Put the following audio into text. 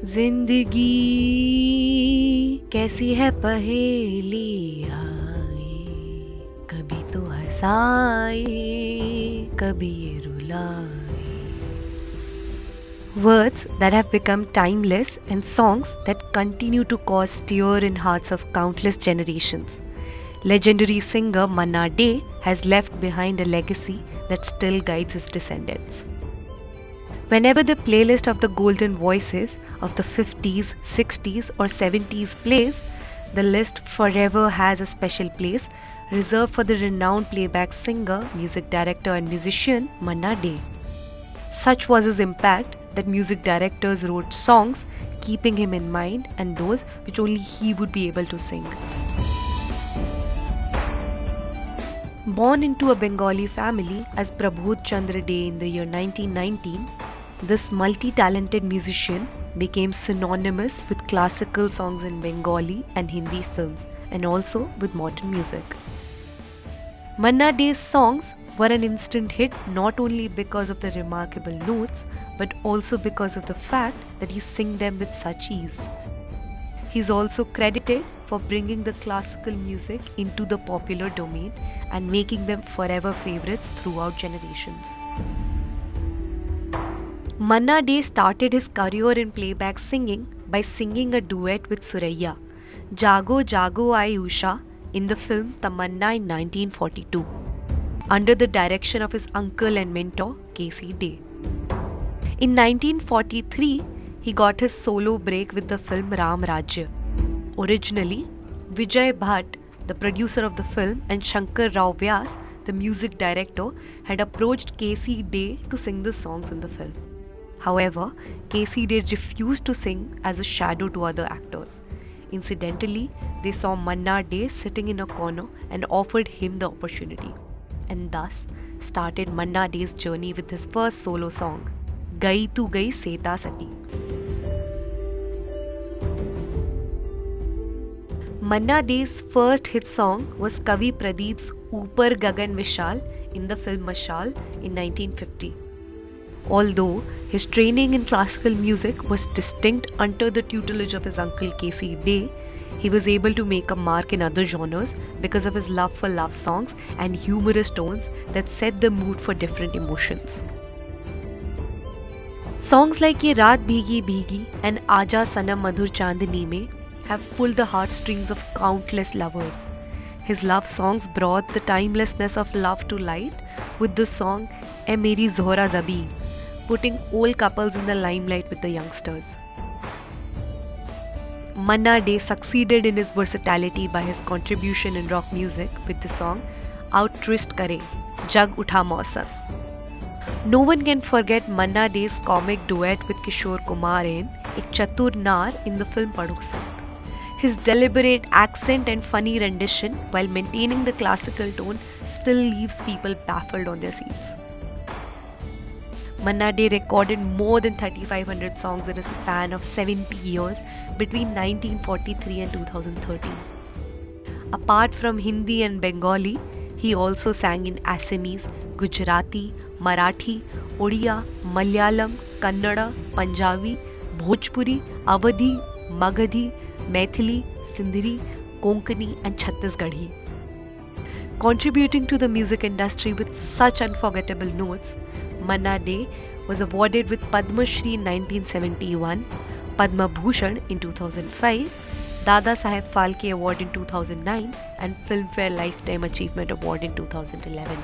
जिंदगी कैसी है पहेली आए, कभी तो हंसाए कभी ये रुलाए. Words that have become timeless and songs that continue to cause stir in hearts of countless generations. Legendary singer Manna Dey has left behind a legacy that still guides his descendants. Whenever the playlist of the golden voices of the 50s, 60s, or 70s plays, the list forever has a special place reserved for the renowned playback singer, music director, and musician Manna Dey. Such was his impact that music directors wrote songs keeping him in mind and those which only he would be able to sing. Born into a Bengali family as Prabodh Chandra Dey in the year 1919, this multi-talented musician became synonymous with classical songs in Bengali and Hindi films and also with modern music. Manna Dey's songs were an instant hit not only because of the remarkable notes but also because of the fact that he sang them with such ease. He is also credited for bringing the classical music into the popular domain and making them forever favorites throughout generations. Manna Dey started his career in playback singing by singing a duet with Suraiya, Jago Jago Ai Usha, in the film Tamanna in 1942, under the direction of his uncle and mentor K.C. Dey. In 1943, he got his solo break with the film Ram Rajya. Originally, Vijay Bhatt, the producer of the film, and Shankar Rao Vyas, the music director, had approached K.C. Dey to sing the songs in the film. However, K.C. Dey refused to sing as a shadow to other actors. Incidentally, they saw Manna Dey sitting in a corner and offered him the opportunity, and thus started Manna Dey's journey with his first solo song, Gai Tu Gai Seta Sati. Manna Dey's first hit song was Kavi Pradeep's Upar Gagan Vishal in the film Mashal in 1950. Although his training in classical music was distinct under the tutelage of his uncle K.C. Dey, he was able to make a mark in other genres because of his love for love songs and humorous tones that set the mood for different emotions. Songs like Ye Raat Bhigi Bhigi and Aaja Sanam Madhur Chandni Mein have pulled the heartstrings of countless lovers. His love songs brought the timelessness of love to light with the song Ae Meri Zohra Zabi, putting old couples in the limelight with the youngsters. Manna Dey succeeded in his versatility by his contribution in rock music with the song Out Twist Kare, Jag Utha Mausam. No one can forget Manna Dey's comic duet with Kishore Kumar in Ek Chatur Nar in the film Padosan. His deliberate accent and funny rendition while maintaining the classical tone still leaves people baffled on their seats. Manna Dey recorded more than 3,500 songs in a span of 70 years between 1943 and 2013. Apart from Hindi and Bengali, he also sang in Assamese, Gujarati, Marathi, Odia, Malayalam, Kannada, Punjabi, Bhojpuri, Awadhi, Magadhi, Maithili, Sindhi, Konkani and Chhattisgarhi. Contributing to the music industry with such unforgettable notes, Manna Dey was awarded with Padma Shri in 1971, Padma Bhushan in 2005, Dada Saheb Phalke Award in 2009 and Filmfare Lifetime Achievement Award in 2011.